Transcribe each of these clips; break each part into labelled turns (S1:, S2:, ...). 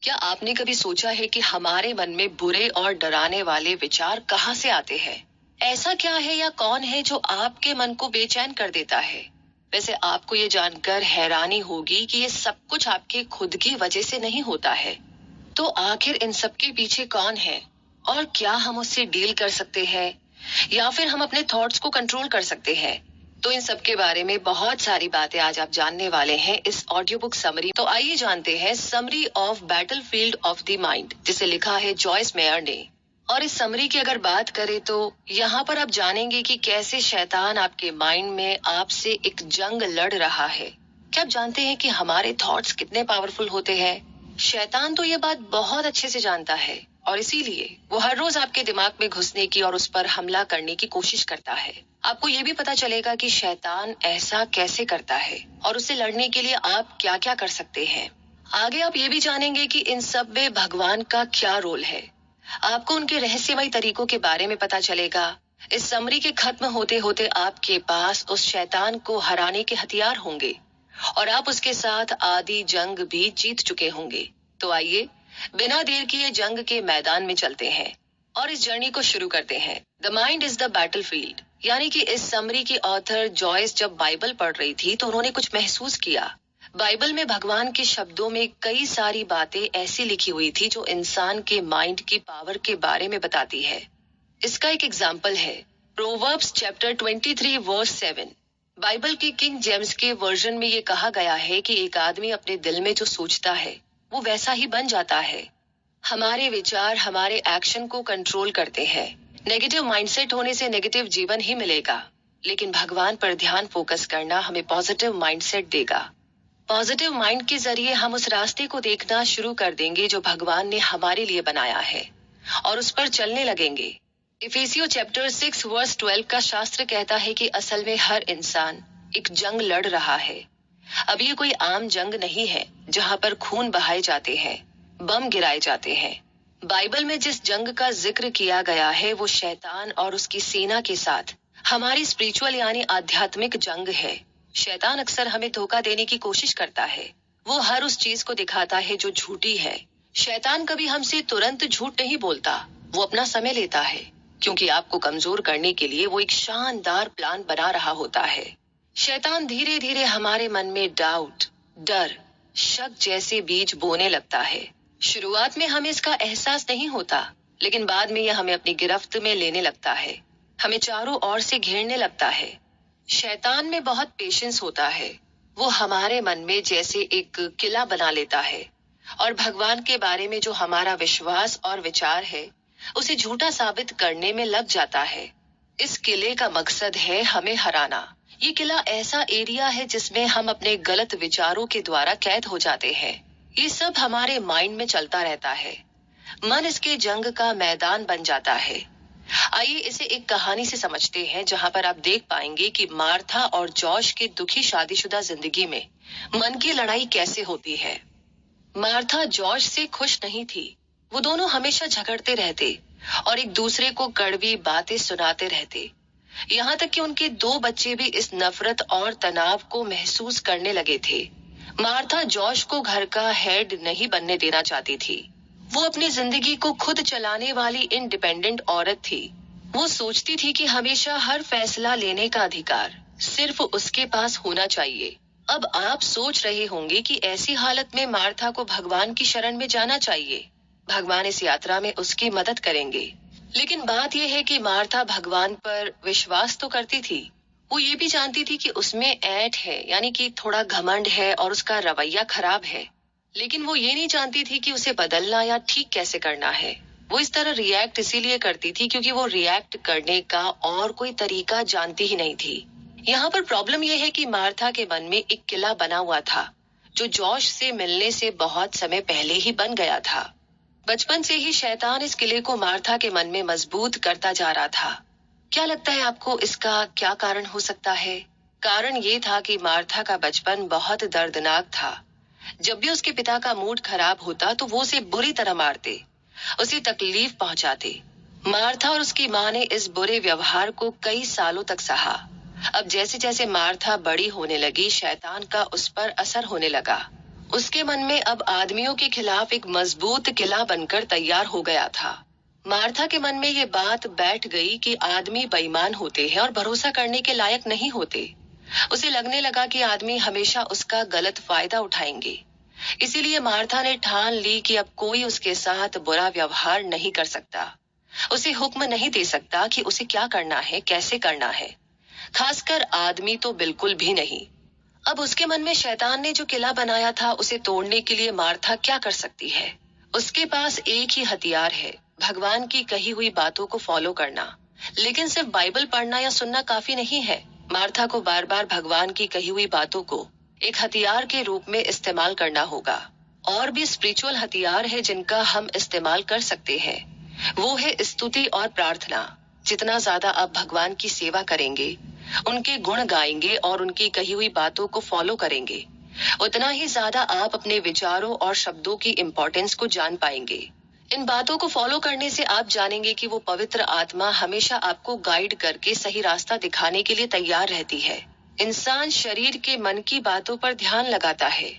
S1: क्या आपने कभी सोचा है कि हमारे मन में बुरे और डराने वाले विचार कहाँ से आते हैं? ऐसा क्या है या कौन है जो आपके मन को बेचैन कर देता है? वैसे आपको ये जानकर हैरानी होगी कि ये सब कुछ आपके खुद की वजह से नहीं होता है। तो आखिर इन सब के पीछे कौन है और क्या हम उससे डील कर सकते हैं या फिर हम अपने थॉट्स को कंट्रोल कर सकते हैं? तो इन सब के बारे में बहुत सारी बातें आज आप जानने वाले हैं इस ऑडियो बुक समरी। तो आइए जानते हैं summary of battlefield of the mind, जिसे लिखा है जॉयस मेयर ने। और इस समरी की अगर बात करें तो यहाँ पर आप जानेंगे कि कैसे शैतान आपके माइंड में आपसे एक जंग लड़ रहा है। क्या आप जानते हैं कि हमारे थॉट्स कितने पावरफुल होते हैं? शैतान तो ये बात बहुत अच्छे से जानता है और इसीलिए वो हर रोज आपके दिमाग में घुसने की और उस पर हमला करने की कोशिश करता है। आपको ये भी पता चलेगा कि शैतान ऐसा कैसे करता है और उससे लड़ने के लिए आप क्या क्या कर सकते हैं। आगे आप ये भी जानेंगे कि इन सब में भगवान का क्या रोल है। आपको उनके रहस्यमय तरीकों के बारे में पता चलेगा। इस समरी के खत्म होते होते आपके पास उस शैतान को हराने के हथियार होंगे और आप उसके साथ आधी जंग भी जीत चुके होंगे। तो आइए बिना देर किए जंग के मैदान में चलते हैं और इस जर्नी को शुरू करते हैं। The mind is the battlefield, यानी कि इस समरी की ऑथर जॉयस जब बाइबल पढ़ रही थी तो उन्होंने कुछ महसूस किया। बाइबल में भगवान के शब्दों में कई सारी बातें ऐसी लिखी हुई थी जो इंसान के माइंड की पावर के बारे में बताती है। इसका एक एग्जाम्पल है प्रोवर्ब्स चैप्टर 23 वर्स 7। बाइबल के किंग जेम्स के वर्जन में ये कहा गया है कि एक आदमी अपने दिल में जो सोचता है वो वैसा ही बन जाता है। हमारे विचार हमारे एक्शन को कंट्रोल करते हैं। नेगेटिव माइंडसेट होने से नेगेटिव जीवन ही मिलेगा, लेकिन भगवान पर ध्यान फोकस करना हमें पॉजिटिव माइंडसेट देगा। पॉजिटिव माइंड के जरिए हम उस रास्ते को देखना शुरू कर देंगे जो भगवान ने हमारे लिए बनाया है और उस पर चलने लगेंगे। इफिसियों चैप्टर 6 वर्स 12 का शास्त्र कहता है कि असल में हर इंसान एक जंग लड़ रहा है। अब ये कोई आम जंग नहीं है जहाँ पर खून बहाए जाते हैं, बम गिराए जाते हैं। बाइबल में जिस जंग का जिक्र किया गया है वो शैतान और उसकी सेना के साथ हमारी स्पिरिचुअल यानी आध्यात्मिक जंग है। शैतान अक्सर हमें धोखा देने की कोशिश करता है। वो हर उस चीज को दिखाता है जो झूठी है। शैतान कभी हमसे तुरंत झूठ नहीं बोलता, वो अपना समय लेता है क्योंकि आपको कमजोर करने के लिए वो एक शानदार प्लान बना रहा होता है। शैतान धीरे धीरे हमारे मन में डाउट, डर, शक जैसे बीज बोने लगता है। शुरुआत में हमें इसका एहसास नहीं होता, लेकिन बाद में यह हमें अपनी गिरफ्त में लेने लगता है, हमें चारों ओर से घेरने लगता है। शैतान में बहुत पेशेंस होता है। वो हमारे मन में जैसे एक किला बना लेता है और भगवान के बारे में जो हमारा विश्वास और विचार है उसे झूठा साबित करने में लग जाता है। इस किले का मकसद है हमें हराना। ये किला ऐसा एरिया है जिसमें हम अपने गलत विचारों के द्वारा कैद हो जाते हैं। ये सब हमारे माइंड में चलता रहता है। मन इसके जंग का मैदान बन जाता है। आइए इसे एक कहानी से समझते हैं जहां पर आप देख पाएंगे कि मार्था और जॉश की दुखी शादीशुदा जिंदगी में मन की लड़ाई कैसे होती है। मार्था जॉश से खुश नहीं थी। वो दोनों हमेशा झगड़ते रहते और एक दूसरे को कड़वी बातें सुनाते रहते। यहाँ तक कि उनके 2 बच्चे भी इस नफरत और तनाव को महसूस करने लगे थे। मार्था जॉश को घर का हेड नहीं बनने देना चाहती थी। वो अपनी जिंदगी को खुद चलाने वाली इंडिपेंडेंट औरत थी। वो सोचती थी कि हमेशा हर फैसला लेने का अधिकार सिर्फ उसके पास होना चाहिए। अब आप सोच रहे होंगे कि ऐसी हालत में मार्था को भगवान की शरण में जाना चाहिए। भगवान इस यात्रा में उसकी मदद करेंगे। लेकिन बात यह है कि मार्था भगवान पर विश्वास तो करती थी, वो ये भी जानती थी कि उसमें ऐंठ है, यानी कि थोड़ा घमंड है और उसका रवैया खराब है। लेकिन वो ये नहीं जानती थी कि उसे बदलना या ठीक कैसे करना है। वो इस तरह रिएक्ट इसीलिए करती थी क्योंकि वो रिएक्ट करने का और कोई तरीका जानती ही नहीं थी। यहाँ पर प्रॉब्लम यह है कि मार्था के मन में एक किला बना हुआ था जो जॉश से मिलने से बहुत समय पहले ही बन गया था। बचपन से ही शैतान इस किले को मार्था के मन में मजबूत करता जा रहा था। क्या लगता है आपको इसका क्या कारण हो सकता है? कारण ये था कि मार्था का बचपन बहुत दर्दनाक था। जब भी उसके पिता का मूड खराब होता तो वो उसे बुरी तरह मारते, उसे तकलीफ पहुंचाते। मार्था और उसकी माँ ने इस बुरे व्यवहार को कई सालों तक सहा। अब जैसे जैसे मार्था बड़ी होने लगी, शैतान का उस पर असर होने लगा। उसके मन में अब आदमियों के खिलाफ एक मजबूत किला बनकर तैयार हो गया था। मार्था के मन में ये बात बैठ गई कि आदमी बेईमान होते हैं और भरोसा करने के लायक नहीं होते। उसे लगने लगा कि आदमी हमेशा उसका गलत फायदा उठाएंगे। इसीलिए मार्था ने ठान ली कि अब कोई उसके साथ बुरा व्यवहार नहीं कर सकता। उसे हुक्म नहीं दे सकता कि उसे क्या करना है, कैसे करना है, खासकर आदमी तो बिल्कुल भी नहीं। अब उसके मन में शैतान ने जो किला बनाया था उसे तोड़ने के लिए मार्था क्या कर सकती है? उसके पास एक ही हथियार है, भगवान की कही हुई बातों को फॉलो करना। लेकिन सिर्फ बाइबल पढ़ना या सुनना काफी नहीं है। मार्था को बार बार भगवान की कही हुई बातों को एक हथियार के रूप में इस्तेमाल करना होगा। और भी स्पिरिचुअल हथियार है जिनका हम इस्तेमाल कर सकते हैं। वो है स्तुति और प्रार्थना। जितना ज्यादा आप भगवान की सेवा करेंगे, उनके गुण गाएंगे और उनकी कही हुई बातों को फॉलो करेंगे, उतना ही ज्यादा आप अपने विचारों और शब्दों की इम्पोर्टेंस को जान पाएंगे। इन बातों को फॉलो करने से आप जानेंगे कि वो पवित्र आत्मा हमेशा आपको गाइड करके सही रास्ता दिखाने के लिए तैयार रहती है। इंसान शरीर के मन की बातों पर ध्यान लगाता है,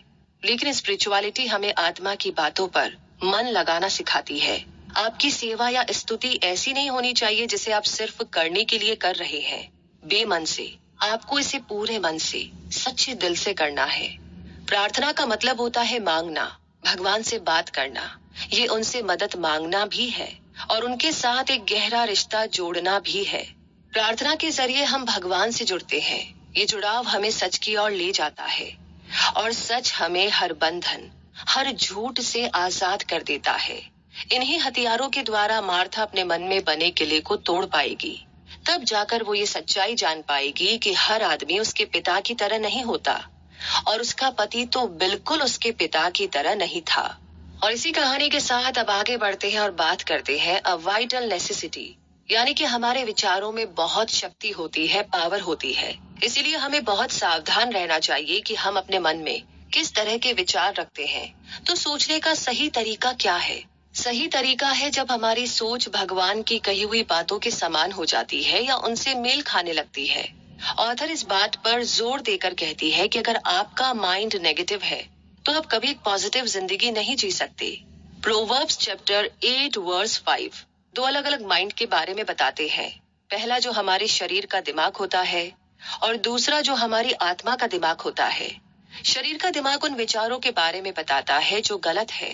S1: लेकिन स्पिरिचुअलिटी हमें आत्मा की बातों पर मन लगाना सिखाती है। आपकी सेवा या स्तुति ऐसी नहीं होनी चाहिए जिसे आप सिर्फ करने के लिए कर रहे हैं, बेमन से। आपको इसे पूरे मन से, सच्चे दिल से करना है। प्रार्थना का मतलब होता है मांगना, भगवान से बात करना। ये उनसे मदद मांगना भी है और उनके साथ एक गहरा रिश्ता जोड़ना भी है। प्रार्थना के जरिए हम भगवान से जुड़ते हैं। ये जुड़ाव हमें सच की ओर ले जाता है और सच हमें हर बंधन, हर झूठ से आजाद कर देता है। इन्हीं हथियारों के द्वारा मार्था अपने मन में बने किले को तोड़ पाएगी। तब जाकर वो ये सच्चाई जान पाएगी कि हर आदमी उसके पिता की तरह नहीं होता और उसका पति तो बिल्कुल उसके पिता की तरह नहीं था। और इसी कहानी के साथ अब आगे बढ़ते हैं और बात करते हैं अ वाइटल नेसेसिटी, यानी कि हमारे विचारों में बहुत शक्ति होती है, पावर होती है। इसीलिए हमें बहुत सावधान रहना चाहिए कि हम अपने मन में किस तरह के विचार रखते हैं। तो सोचने का सही तरीका क्या है? सही तरीका है जब हमारी सोच भगवान की कही हुई बातों के समान हो जाती है या उनसे मेल खाने लगती है। ऑथर इस बात पर जोर देकर कहती है कि अगर आपका माइंड नेगेटिव है तो आप कभी एक पॉजिटिव जिंदगी नहीं जी सकते। प्रोवर्ब्स चैप्टर 8 वर्स 5 दो अलग अलग माइंड के बारे में बताते हैं। पहला जो हमारे शरीर का दिमाग होता है और दूसरा जो हमारी आत्मा का दिमाग होता है। शरीर का दिमाग उन विचारों के बारे में बताता है जो गलत है।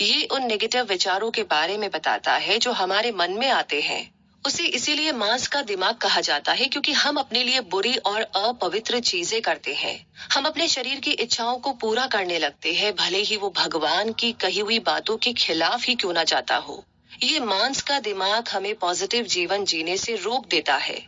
S1: ये उन नेगेटिव विचारों के बारे में बताता है जो हमारे मन में आते हैं। उसे इसीलिए मांस का दिमाग कहा जाता है क्योंकि हम अपने लिए बुरी और अपवित्र चीजें करते हैं। हम अपने शरीर की इच्छाओं को पूरा करने लगते हैं, भले ही वो भगवान की कही हुई बातों के खिलाफ ही क्यों ना जाता हो। ये मांस का दिमाग हमें पॉजिटिव जीवन जीने से रोक देता है,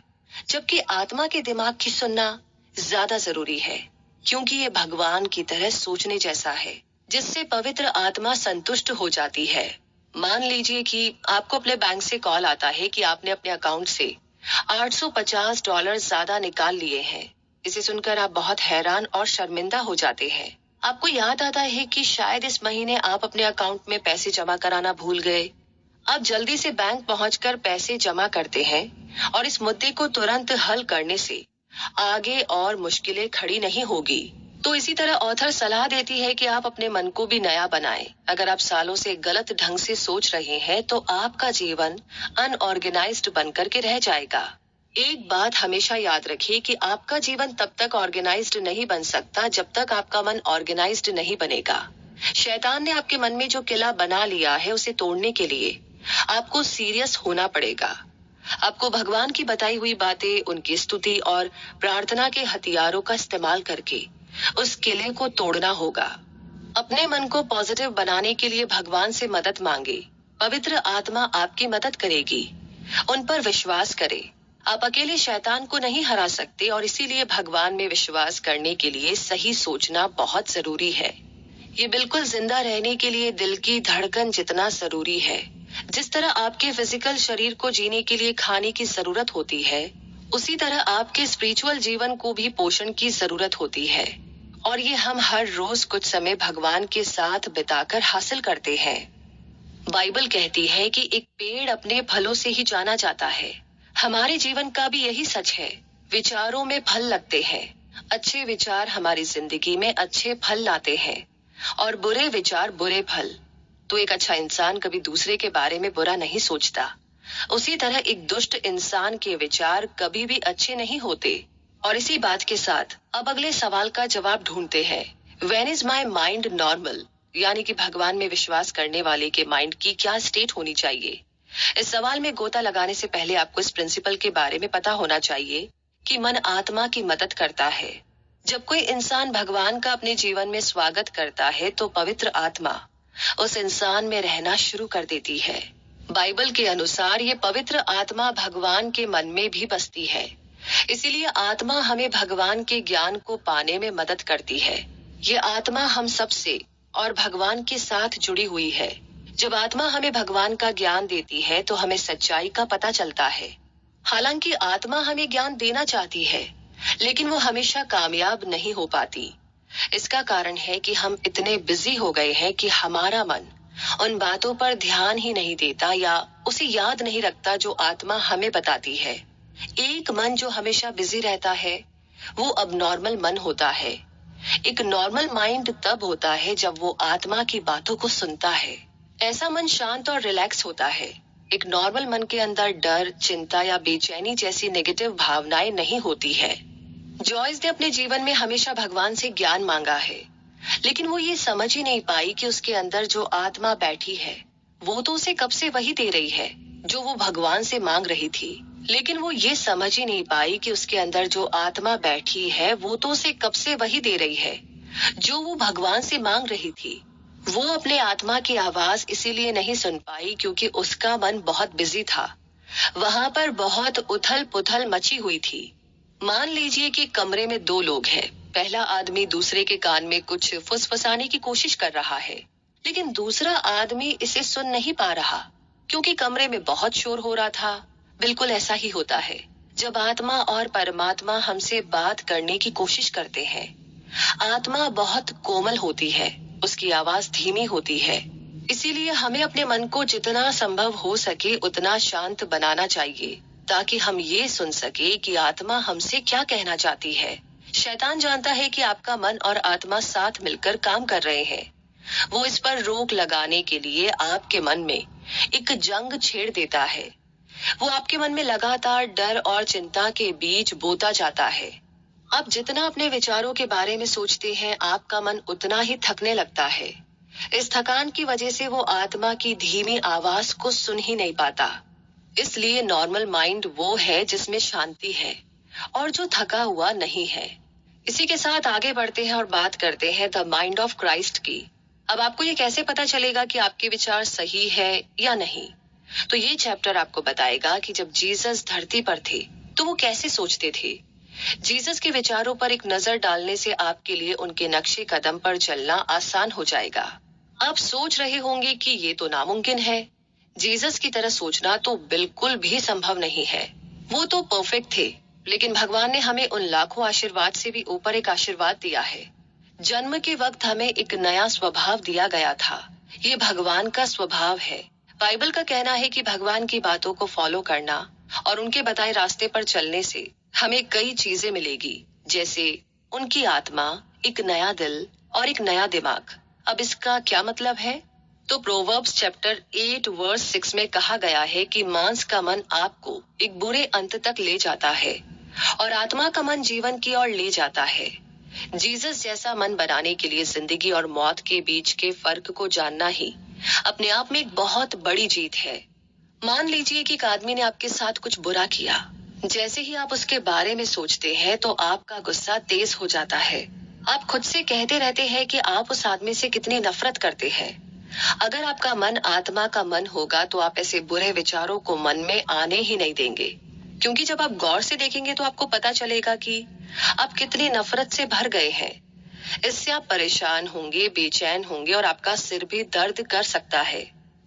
S1: जबकि आत्मा के दिमाग की सुनना ज्यादा जरूरी है, क्योंकि ये भगवान की तरह सोचने जैसा है, जिससे पवित्र आत्मा संतुष्ट हो जाती है। मान लीजिए कि आपको अपने बैंक से कॉल आता है कि आपने अपने अकाउंट से $850 ज्यादा निकाल लिए हैं। इसे सुनकर आप बहुत हैरान और शर्मिंदा हो जाते हैं। आपको याद आता है कि शायद इस महीने आप अपने अकाउंट में पैसे जमा कराना भूल गए। आप जल्दी से बैंक पहुंचकर पैसे जमा करते हैं और इस मुद्दे को तुरंत हल करने से आगे और मुश्किलें खड़ी नहीं होगी। तो इसी तरह ऑथर सलाह देती है कि आप अपने मन को भी नया बनाएं। अगर आप सालों से गलत ढंग से सोच रहे हैं तो आपका जीवन अनऑर्गेनाइज्ड बनकर के रह जाएगा। एक बात हमेशा याद रखिए कि आपका जीवन तब तक ऑर्गेनाइज्ड नहीं बन सकता जब तक आपका मन ऑर्गेनाइज्ड नहीं बनेगा। शैतान ने आपके मन में जो किला बना लिया है उसे तोड़ने के लिए आपको सीरियस होना पड़ेगा। आपको भगवान की बताई हुई बातें, उनकी स्तुति और प्रार्थना के हथियारों का इस्तेमाल करके उस किले को तोड़ना होगा। अपने मन को पॉजिटिव बनाने के लिए भगवान से मदद मांगे। पवित्र आत्मा आपकी मदद करेगी। उन पर विश्वास करें। आप अकेले शैतान को नहीं हरा सकते और इसीलिए भगवान में विश्वास करने के लिए सही सोचना बहुत जरूरी है। ये बिल्कुल जिंदा रहने के लिए दिल की धड़कन जितना जरूरी है। जिस तरह आपके फिजिकल शरीर को जीने के लिए खाने की जरूरत होती है, उसी तरह आपके स्पिरिचुअल जीवन को भी पोषण की जरूरत होती है। और ये हम हर रोज कुछ समय भगवान के साथ बिताकर हासिल करते हैं। बाइबल कहती है कि एक पेड़ अपने फलों से ही जाना जाता है। हमारे जीवन का भी यही सच है। विचारों में फल लगते हैं। अच्छे विचार हमारी जिंदगी में अच्छे फल लाते हैं। और बुरे विचार बुरे फल। तो एक अच्छा इंसान कभी दूसरे के बारे में बुरा नहीं सोचता। उसी तरह एक दुष्ट इंसान के विचार कभी भी अच्छे नहीं होते। और इसी बात के साथ अब अगले सवाल का जवाब ढूंढते हैं। When is my mind normal? यानी कि भगवान में विश्वास करने वाले के माइंड की क्या स्टेट होनी चाहिए? इस सवाल में गोता लगाने से पहले आपको इस प्रिंसिपल के बारे में पता होना चाहिए कि मन आत्मा की मदद करता है। जब कोई इंसान भगवान का अपने जीवन में स्वागत करता है तो पवित्र आत्मा उस इंसान में रहना शुरू कर देती है। बाइबल के अनुसार ये पवित्र आत्मा भगवान के मन में भी बसती है। इसीलिए आत्मा हमें भगवान के ज्ञान को पाने में मदद करती है। ये आत्मा हम सबसे और भगवान के साथ जुड़ी हुई है। जब आत्मा हमें भगवान का ज्ञान देती है तो हमें सच्चाई का पता चलता है। हालांकि आत्मा हमें ज्ञान देना चाहती है, लेकिन वो हमेशा कामयाब नहीं हो पाती। इसका कारण है कि हम इतने बिजी हो गए हैं कि हमारा मन उन बातों पर ध्यान ही नहीं देता या उसे याद नहीं रखता जो आत्मा हमें बताती है। एक मन जो हमेशा बिजी रहता है वो अब नॉर्मल मन होता है। एक नॉर्मल माइंड तब होता है जब वो आत्मा की बातों को सुनता है। ऐसा मन शांत और रिलैक्स होता है। एक नॉर्मल मन के अंदर डर, चिंता या बेचैनी जैसी नेगेटिव भावनाएं नहीं होती है। जॉयस ने अपने जीवन में हमेशा भगवान से ज्ञान मांगा है, लेकिन वो ये समझ ही नहीं पाई कि उसके अंदर जो आत्मा बैठी है वो तो उसे कब से वही दे रही है जो वो भगवान से मांग रही थी। लेकिन वो ये समझ ही नहीं पाई कि उसके अंदर जो आत्मा बैठी है वो तो उसे कब से वही दे रही है जो वो भगवान से मांग रही थी। वो अपने आत्मा की आवाज इसीलिए नहीं सुन पाई क्योंकि उसका मन बहुत बिजी था। वहां पर बहुत उथल पुथल मची हुई थी। मान लीजिए कि कमरे में दो लोग हैं। पहला आदमी दूसरे के कान में कुछ फुसफुसाने की कोशिश कर रहा है, लेकिन दूसरा आदमी इसे सुन नहीं पा रहा क्योंकि कमरे में बहुत शोर हो रहा था। बिल्कुल ऐसा ही होता है जब आत्मा और परमात्मा हमसे बात करने की कोशिश करते हैं। आत्मा बहुत कोमल होती है, उसकी आवाज धीमी होती है। इसीलिए हमें अपने मन को जितना संभव हो सके उतना शांत बनाना चाहिए ताकि हम ये सुन सके कि आत्मा हमसे क्या कहना चाहती है। शैतान जानता है कि आपका मन और आत्मा साथ मिलकर काम कर रहे हैं। वो इस पर रोक लगाने के लिए आपके मन में एक जंग छेड़ देता है। वो आपके मन में लगातार डर और चिंता के बीच बोता जाता है। आप जितना अपने विचारों के बारे में सोचते हैं आपका मन उतना ही थकने लगता है। इस थकान की वजह से वो आत्मा की धीमी आवाज को सुन ही नहीं पाता। इसलिए नॉर्मल माइंड वो है जिसमें शांति है और जो थका हुआ नहीं है। इसी के साथ आगे बढ़ते हैं और बात करते हैं द माइंड ऑफ क्राइस्ट की। अब आपको ये कैसे पता चलेगा कि आपके विचार सही है या नहीं? तो ये चैप्टर आपको बताएगा कि जब जीसस धरती पर थे तो वो कैसे सोचते थे। जीसस के विचारों पर एक नजर डालने से आपके लिए उनके नक्शे कदम पर चलना आसान हो जाएगा। आप सोच रहे होंगे कि ये तो नामुमकिन है। जीसस की तरह सोचना तो बिल्कुल भी संभव नहीं है। वो तो परफेक्ट थे, लेकिन भगवान ने हमें उन लाखों आशीर्वाद से भी ऊपर एक आशीर्वाद दिया है। जन्म के वक्त हमें एक नया स्वभाव दिया गया था। ये भगवान का स्वभाव है। बाइबल का कहना है कि भगवान की बातों को फॉलो करना और उनके बताए रास्ते पर चलने से हमें कई चीजें मिलेगी, जैसे उनकी आत्मा, एक नया दिल और एक नया दिमाग। अब इसका क्या मतलब है? तो प्रोवर्ब्स चैप्टर 8 वर्स 6 में कहा गया है कि मांस का मन आपको एक बुरे अंत तक ले जाता है और आत्मा का मन जीवन की ओर ले जाता है। जीसस जैसा मन बनाने के लिए जिंदगी और मौत के बीच के फर्क को जानना ही अपने आप में एक बहुत बड़ी जीत है। मान लीजिए कि एक आदमी ने आपके साथ कुछ बुरा किया। जैसे ही आप उसके बारे में सोचते हैं तो आपका गुस्सा तेज हो जाता है। आप खुद से कहते रहते हैं कि आप उस आदमी से कितनी नफरत करते हैं। अगर आपका मन आत्मा का मन होगा तो आप ऐसे बुरे विचारों को मन में आने ही नहीं देंगे, क्योंकि जब आप गौर से देखेंगे तो आपको पता चलेगा कि आप कितनी नफरत से भर गए हैं। इससे आप परेशान होंगे, बेचैन होंगे और आपका सिर भी दर्द कर सकता है।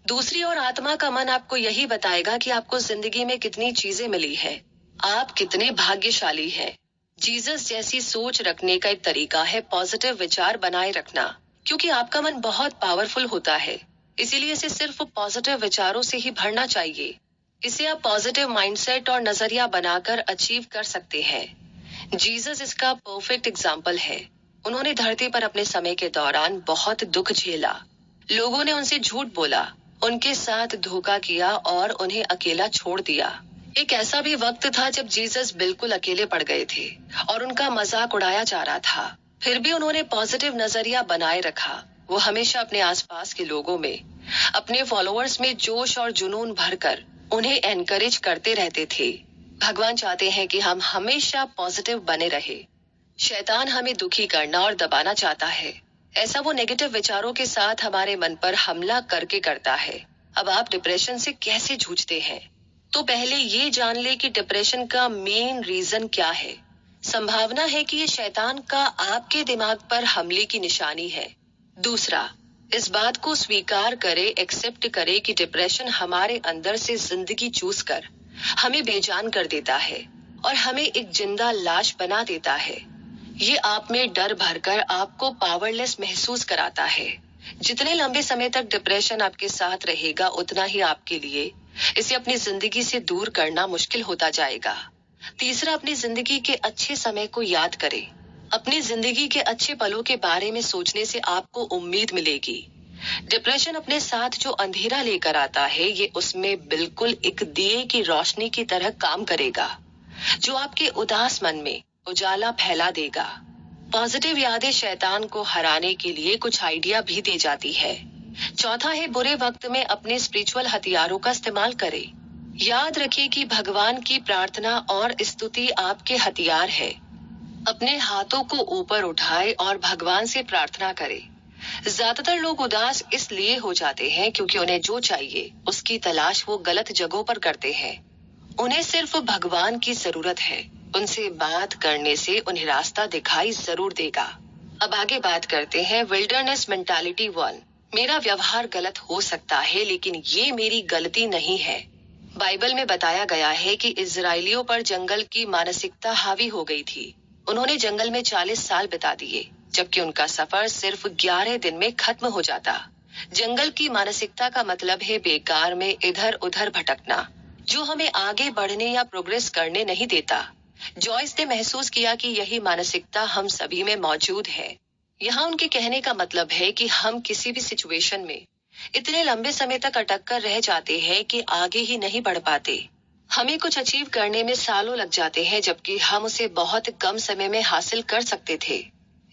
S1: दूसरी ओर आत्मा का मन आपको यही बताएगा कि आपको जिंदगी में कितनी चीजें मिली है, आप कितने भाग्यशाली हैं। जीसस जैसी सोच रखने का एक तरीका है पॉजिटिव विचार बनाए रखना, क्योंकि आपका मन बहुत पावरफुल होता है। इसीलिए इसे सिर्फ पॉजिटिव विचारों से ही भरना चाहिए। इसे आप पॉजिटिव माइंडसेट और नजरिया बनाकर अचीव कर सकते हैं। जीसस इसका परफेक्ट एग्जाम्पल है। उन्होंने धरती पर अपने समय के दौरान बहुत दुख झेला। लोगों ने उनसे झूठ बोला, उनके साथ धोखा किया और उन्हें अकेला छोड़ दिया। एक ऐसा भी वक्त था जब जीसस बिल्कुल अकेले पड़ गए थे और उनका मजाक उड़ाया जा रहा था। फिर भी उन्होंने पॉजिटिव नजरिया बनाए रखा। वो हमेशा अपने आसपास के लोगों में, अपने फॉलोअर्स में जोश और जुनून भरकर उन्हें एनकरेज करते रहते थे। भगवान चाहते हैं कि हम हमेशा पॉजिटिव बने रहे। शैतान हमें दुखी करना और दबाना चाहता है। ऐसा वो नेगेटिव विचारों के साथ हमारे मन पर हमला करके करता है। अब आप डिप्रेशन से कैसे जूझते हैं? तो पहले ये जान ले कि डिप्रेशन का मेन रीजन क्या है। संभावना है कि ये शैतान का आपके दिमाग पर हमले की निशानी है। दूसरा, इस बात को स्वीकार करे, एक्सेप्ट करे कि डिप्रेशन हमारे अंदर से जिंदगी चूस कर हमें बेजान कर देता है और हमें एक जिंदा लाश बना देता है। ये आप में डर भरकर आपको पावरलेस महसूस कराता है। जितने लंबे समय तक डिप्रेशन आपके साथ रहेगा, उतना ही आपके लिए इसे अपनी जिंदगी से दूर करना मुश्किल होता जाएगा। तीसरा, अपनी जिंदगी के अच्छे समय को याद करें। अपनी जिंदगी के अच्छे पलों के बारे में सोचने से आपको उम्मीद मिलेगी। डिप्रेशन अपने साथ जो अंधेरा लेकर आता है, ये उसमें बिल्कुल एक दिए की रोशनी की तरह काम करेगा, जो आपके उदास मन में उजाला फैला देगा। पॉजिटिव यादें शैतान को हराने के लिए कुछ आइडिया भी दे जाती है। चौथा है, बुरे वक्त में अपने स्पिरिचुअल हथियारों का इस्तेमाल करें। याद रखिए कि भगवान की प्रार्थना और स्तुति आपके हथियार है। अपने हाथों को ऊपर उठाए और भगवान से प्रार्थना करें। ज्यादातर लोग उदास इसलिए हो जाते हैं क्योंकि उन्हें जो चाहिए उसकी तलाश वो गलत जगहों पर करते हैं। उन्हें सिर्फ भगवान की जरूरत है। उनसे बात करने से उन्हें रास्ता दिखाई जरूर देगा। अब आगे बात करते हैं विल्डरनेस मेंटालिटी 1। मेरा व्यवहार गलत हो सकता है, लेकिन ये मेरी गलती नहीं है। बाइबल में बताया गया है कि इजरायलियों पर जंगल की मानसिकता हावी हो गई थी। उन्होंने जंगल में 40 साल बिता दिए, जबकि उनका सफर सिर्फ 11 दिन में खत्म हो जाता। जंगल की मानसिकता का मतलब है बेकार में इधर उधर भटकना, जो हमें आगे बढ़ने या प्रोग्रेस करने नहीं देता। जॉयस ने महसूस किया कि यही मानसिकता हम सभी में मौजूद है। यहाँ उनके कहने का मतलब है कि हम किसी भी सिचुएशन में इतने लंबे समय तक अटक कर रह जाते हैं कि आगे ही नहीं बढ़ पाते। हमें कुछ अचीव करने में सालों लग जाते हैं, जबकि हम उसे बहुत कम समय में हासिल कर सकते थे।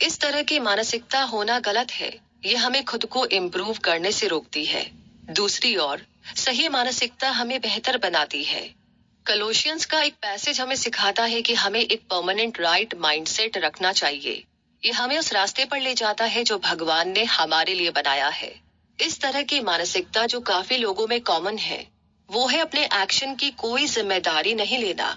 S1: इस तरह की मानसिकता होना गलत है। ये हमें खुद को इम्प्रूव करने से रोकती है। दूसरी ओर, सही मानसिकता हमें बेहतर बनाती है। कलोशियंस का एक पैसेज हमें सिखाता है कि हमें एक परमानेंट राइट माइंडसेट रखना चाहिए। ये हमें उस रास्ते पर ले जाता है जो भगवान ने हमारे लिए बनाया है। इस तरह की मानसिकता जो काफी लोगों में कॉमन है, वो है अपने एक्शन की कोई जिम्मेदारी नहीं लेना।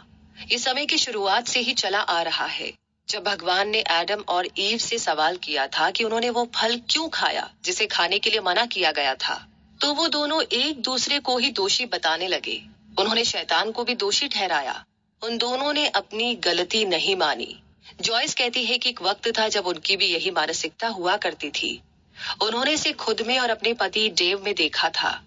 S1: ये समय की शुरुआत से ही चला आ रहा है, जब भगवान ने एडम और ईव से सवाल किया था कि उन्होंने वो फल क्यों खाया जिसे खाने के लिए मना किया गया था। तो वो दोनों एक दूसरे को ही दोषी बताने लगे। उन्होंने शैतान को भी दोषी ठहराया। उन दोनों ने अपनी गलती नहीं मानी। जॉयस कहती है कि एक वक्त था जब उनकी भी यही मानसिकता हुआ करती थी। उन्होंने इसे खुद में और अपने पति डेव में देखा था।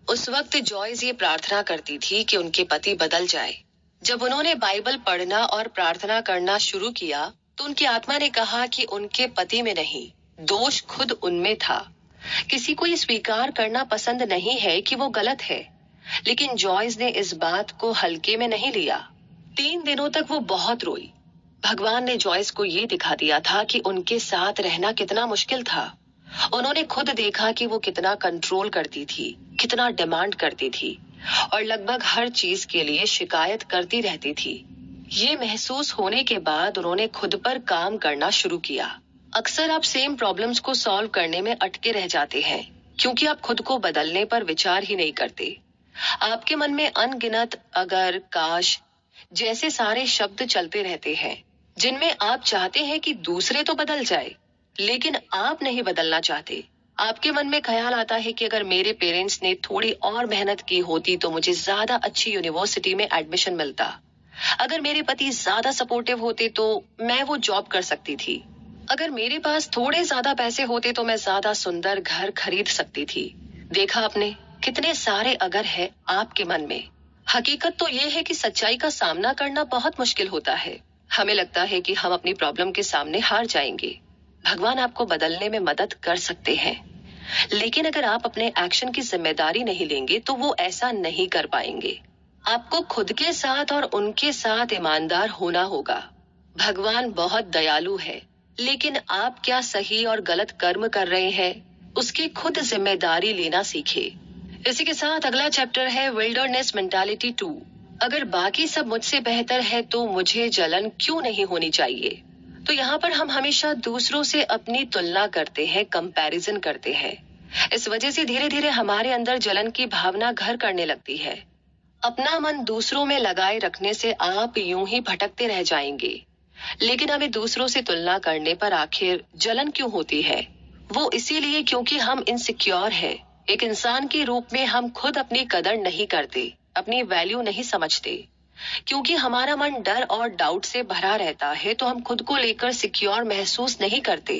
S1: उस वक्त जॉयस ये प्रार्थना करती थी कि उनके पति बदल जाए। जब उन्होंने बाइबल पढ़ना और प्रार्थना करना शुरू किया, तो उनकी आत्मा ने कहा कि उनके पति में नहीं, दोष खुद उनमें था। किसी को ये स्वीकार करना पसंद नहीं है कि वो गलत है, लेकिन जॉयस ने इस बात को हल्के में नहीं लिया। 3 दिनों तक वो बहुत रोई। भगवान ने जॉयस को ये दिखा दिया था कि उनके साथ रहना कितना मुश्किल था। उन्होंने खुद देखा कि वो कितना कंट्रोल करती थी, कितना डिमांड करती थी और लगभग हर चीज के लिए शिकायत करती रहती थी। ये महसूस होने के बाद उन्होंने खुद पर काम करना शुरू किया। अक्सर आप सेम प्रॉब्लम्स को सॉल्व करने में अटके रह जाते हैं, क्योंकि आप खुद को बदलने पर विचार ही नहीं करते। आपके मन में अनगिनत अगर, काश जैसे सारे शब्द चलते रहते हैं, जिनमें आप चाहते हैं कि दूसरे तो बदल जाए, लेकिन आप नहीं बदलना चाहते। आपके मन में ख्याल आता है कि अगर मेरे पेरेंट्स ने थोड़ी और मेहनत की होती तो मुझे ज्यादा अच्छी यूनिवर्सिटी में एडमिशन मिलता। अगर मेरे पति ज्यादा सपोर्टिव होते तो मैं वो जॉब कर सकती थी। अगर मेरे पास थोड़े ज्यादा पैसे होते तो मैं ज्यादा सुंदर घर खरीद सकती थी। देखा आपने, कितने सारे अगर है आपके मन में। हकीकत तो ये है कि सच्चाई का सामना करना बहुत मुश्किल होता है। हमें लगता है कि हम अपनी प्रॉब्लम के सामने हार जाएंगे, भगवान आपको बदलने में मदद कर सकते हैं, लेकिन अगर आप अपने एक्शन की जिम्मेदारी नहीं लेंगे तो वो ऐसा नहीं कर पाएंगे। आपको खुद के साथ और उनके साथ ईमानदार होना होगा। भगवान बहुत दयालु है, लेकिन आप क्या सही और गलत कर्म कर रहे हैं, उसकी खुद जिम्मेदारी लेना सीखे। इसी के साथ अगला चैप्टर है विल्डरनेस मेंटालिटी 2। अगर बाकी सब मुझसे बेहतर है तो मुझे जलन क्यों नहीं होनी चाहिए। तो यहाँ पर हम हमेशा दूसरों से अपनी तुलना करते हैं, कंपैरिजन करते हैं। इस वजह से धीरे धीरे हमारे अंदर जलन की भावना घर करने लगती है। अपना मन दूसरों में लगाए रखने से आप यूं ही भटकते रह जाएंगे। लेकिन हमें दूसरों से तुलना करने पर आखिर जलन क्यों होती है? वो इसीलिए क्योंकि हम इनसिक्योर है। एक इंसान के रूप में हम खुद अपनी कदर नहीं करते, अपनी वैल्यू नहीं समझते। क्योंकि हमारा मन डर और डाउट से भरा रहता है तो हम खुद को लेकर सिक्योर महसूस नहीं करते।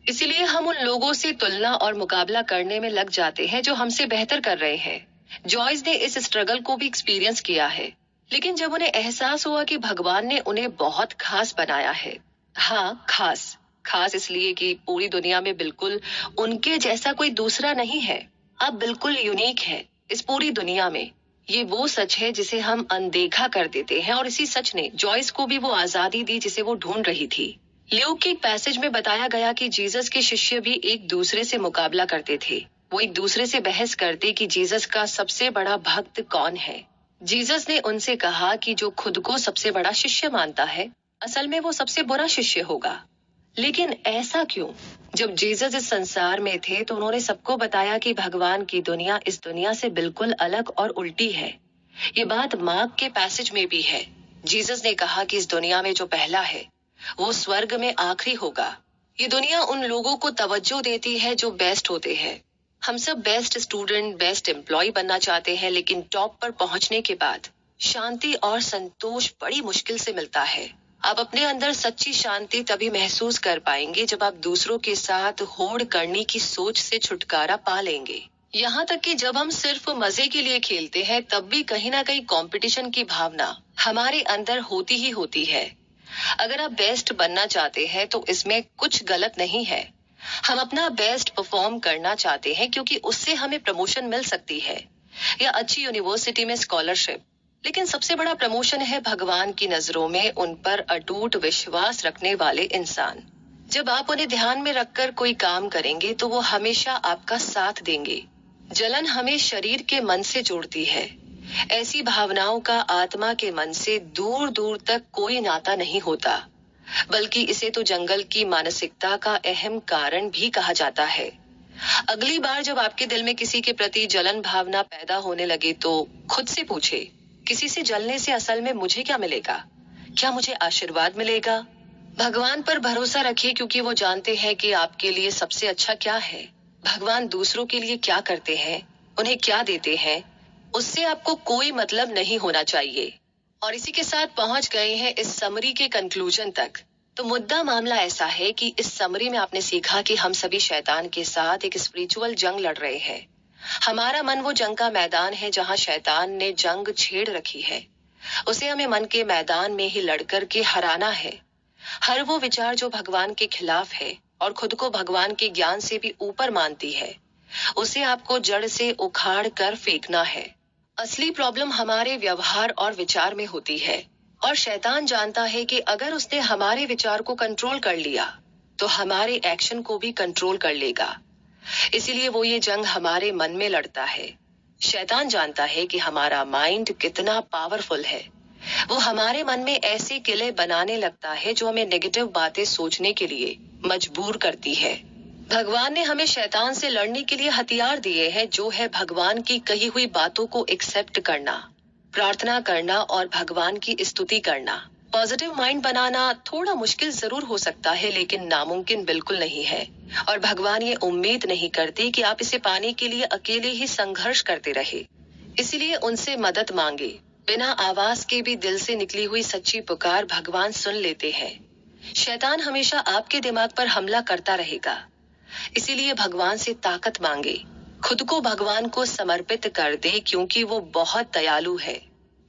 S1: इसीलिए हम उन लोगों से तुलना और मुकाबला करने में लग जाते हैं जो हमसे बेहतर कर रहे हैं। जॉयस ने इस स्ट्रगल को भी एक्सपीरियंस किया है, लेकिन जब उन्हें एहसास हुआ कि भगवान ने उन्हें बहुत खास बनाया है। हाँ, खास इसलिए कि पूरी दुनिया में बिल्कुल उनके जैसा कोई दूसरा नहीं है। आप बिल्कुल यूनिक है इस पूरी दुनिया में। ये वो सच है जिसे हम अनदेखा कर देते हैं, और इसी सच ने जॉयस को भी वो आजादी दी जिसे वो ढूंढ रही थी। ल्यूक के पैसेज में बताया गया कि जीसस के शिष्य भी एक दूसरे से मुकाबला करते थे। वो एक दूसरे से बहस करते कि जीसस का सबसे बड़ा भक्त कौन है। जीसस ने उनसे कहा कि जो खुद को सबसे बड़ा शिष्य मानता है, असल में वो सबसे बुरा शिष्य होगा। लेकिन ऐसा क्यों? जब जीसस इस संसार में थे तो उन्होंने सबको बताया कि भगवान की दुनिया इस दुनिया से बिल्कुल अलग और उल्टी है। ये बात मार्क के पैसेज में भी है। जीसस ने कहा कि इस दुनिया में जो पहला है वो स्वर्ग में आखिरी होगा। ये दुनिया उन लोगों को तवज्जो देती है जो बेस्ट होते हैं। हम सब बेस्ट स्टूडेंट, बेस्ट एम्प्लॉय बनना चाहते हैं, लेकिन टॉप पर पहुंचने के बाद शांति और संतोष बड़ी मुश्किल से मिलता है। आप अपने अंदर सच्ची शांति तभी महसूस कर पाएंगे जब आप दूसरों के साथ होड़ करने की सोच से छुटकारा पा लेंगे। यहाँ तक कि जब हम सिर्फ मजे के लिए खेलते हैं तब भी कहीं ना कहीं कंपटीशन की भावना हमारे अंदर होती ही होती है। अगर आप बेस्ट बनना चाहते हैं तो इसमें कुछ गलत नहीं है। हम अपना बेस्ट परफॉर्म करना चाहते हैं क्योंकि उससे हमें प्रमोशन मिल सकती है या अच्छी यूनिवर्सिटी में स्कॉलरशिप। लेकिन सबसे बड़ा प्रमोशन है भगवान की नजरों में उन पर अटूट विश्वास रखने वाले इंसान। जब आप उन्हें ध्यान में रखकर कोई काम करेंगे तो वो हमेशा आपका साथ देंगे। जलन हमें शरीर के मन से जोड़ती है। ऐसी भावनाओं का आत्मा के मन से दूर दूर तक कोई नाता नहीं होता, बल्कि इसे तो जंगल की मानसिकता का अहम कारण भी कहा जाता है। अगली बार जब आपके दिल में किसी के प्रति जलन भावना पैदा होने लगे तो खुद से पूछे, किसी से जलने से असल में मुझे क्या मिलेगा? क्या मुझे आशीर्वाद मिलेगा? भगवान पर भरोसा रखिए क्योंकि वो जानते हैं कि आपके लिए सबसे अच्छा क्या है। भगवान दूसरों के लिए क्या करते हैं, उन्हें क्या देते हैं, उससे आपको कोई मतलब नहीं होना चाहिए। और इसी के साथ पहुंच गए हैं इस समरी के कंक्लूजन तक। तो मुद्दा मामला ऐसा है कि इस समरी में आपने सीखा कि हम सभी शैतान के साथ एक स्पिरिचुअल जंग लड़ रहे हैं। हमारा मन वो जंग का मैदान है जहां शैतान ने जंग छेड़ रखी है। उसे हमें मन के मैदान में ही लड़कर के हराना है। हर वो विचार जो भगवान के खिलाफ है और खुद को भगवान के ज्ञान से भी ऊपर मानती है, उसे आपको जड़ से उखाड़ कर फेंकना है। असली प्रॉब्लम हमारे व्यवहार और विचार में होती है, और शैतान जानता है कि अगर उसने हमारे विचार को कंट्रोल कर लिया तो हमारे एक्शन को भी कंट्रोल कर लेगा। इसीलिए वो ये जंग हमारे मन में लड़ता है। शैतान जानता है कि हमारा माइंड कितना पावरफुल है। वो हमारे मन में ऐसे किले बनाने लगता है जो हमें नेगेटिव बातें सोचने के लिए मजबूर करती है। भगवान ने हमें शैतान से लड़ने के लिए हथियार दिए हैं, जो है भगवान की कही हुई बातों को एक्सेप्ट करना, प्रार्थना करना और भगवान की स्तुति करना। पॉजिटिव माइंड बनाना थोड़ा मुश्किल जरूर हो सकता है, लेकिन नामुमकिन बिल्कुल नहीं है। और भगवान ये उम्मीद नहीं करते कि आप इसे पाने के लिए अकेले ही संघर्ष करते रहे। इसलिए उनसे मदद मांगे। बिना आवाज के भी दिल से निकली हुई सच्ची पुकार भगवान सुन लेते हैं। शैतान हमेशा आपके दिमाग पर हमला करता रहेगा, इसीलिए भगवान से ताकत मांगे। खुद को भगवान को समर्पित कर दे क्योंकि वो बहुत दयालु है।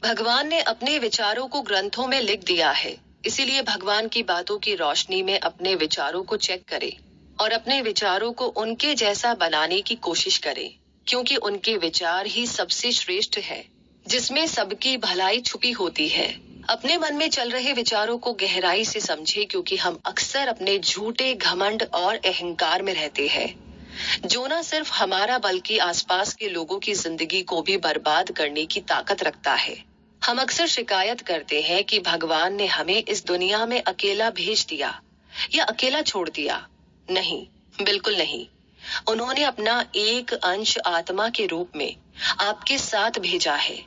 S1: भगवान ने अपने विचारों को ग्रंथों में लिख दिया है, इसीलिए भगवान की बातों की रोशनी में अपने विचारों को चेक करें और अपने विचारों को उनके जैसा बनाने की कोशिश करें, क्योंकि उनके विचार ही सबसे श्रेष्ठ है, जिसमें सबकी भलाई छुपी होती है। अपने मन में चल रहे विचारों को गहराई से समझे, क्योंकि हम अक्सर अपने झूठे घमंड और अहंकार में रहते हैं, जो न सिर्फ हमारा बल्कि आसपास के लोगों की जिंदगी को भी बर्बाद करने की ताकत रखता है। हम अक्सर शिकायत करते हैं कि भगवान ने हमें इस दुनिया में अकेला भेज दिया या अकेला छोड़ दिया। नहीं, बिल्कुल नहीं। उन्होंने अपना एक अंश आत्मा के रूप में आपके साथ भेजा है।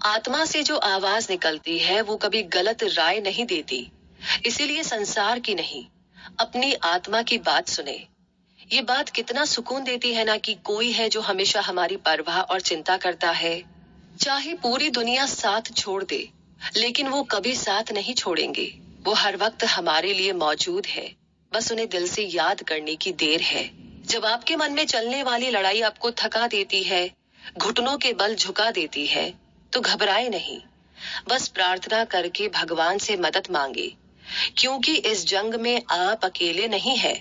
S1: आत्मा से जो आवाज निकलती है वो कभी गलत राय नहीं देती। इसीलिए संसार की नहीं, अपनी आत्मा की बात सुने। ये बात कितना सुकून देती है ना, कि कोई है जो हमेशा हमारी परवाह और चिंता करता है। चाहे पूरी दुनिया साथ छोड़ दे, लेकिन वो कभी साथ नहीं छोड़ेंगे। वो हर वक्त हमारे लिए मौजूद है, बस उन्हें दिल से याद करने की देर है। जब आपके मन में चलने वाली लड़ाई आपको थका देती है, घुटनों के बल झुका देती है, तो घबराए नहीं, बस प्रार्थना करके भगवान से मदद मांगे, क्योंकि इस जंग में आप अकेले नहीं हैं।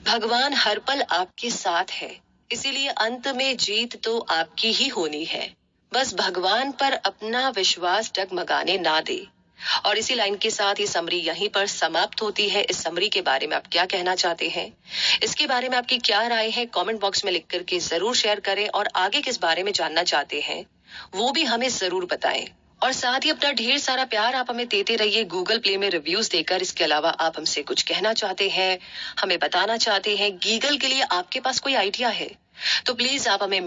S1: भगवान हर पल आपके साथ है, इसीलिए अंत में जीत तो आपकी ही होनी है। बस भगवान पर अपना विश्वास डगमगाने ना दे। और इसी लाइन के साथ ये समरी यहीं पर समाप्त होती है। इस समरी के बारे में आप क्या कहना चाहते हैं, इसके बारे में आपकी क्या राय है, कमेंट बॉक्स में लिख करके जरूर शेयर करें। और आगे किस बारे में जानना चाहते हैं वो भी हमें जरूर बताएं। और साथ ही अपना ढेर सारा प्यार आप हमें देते रहिए गूगल प्ले में रिव्यूज देकर। इसके अलावा आप हमसे कुछ कहना चाहते हैं, हमें बताना चाहते हैं, गीगल के लिए आपके पास कोई आइडिया है, तो प्लीज आप हमें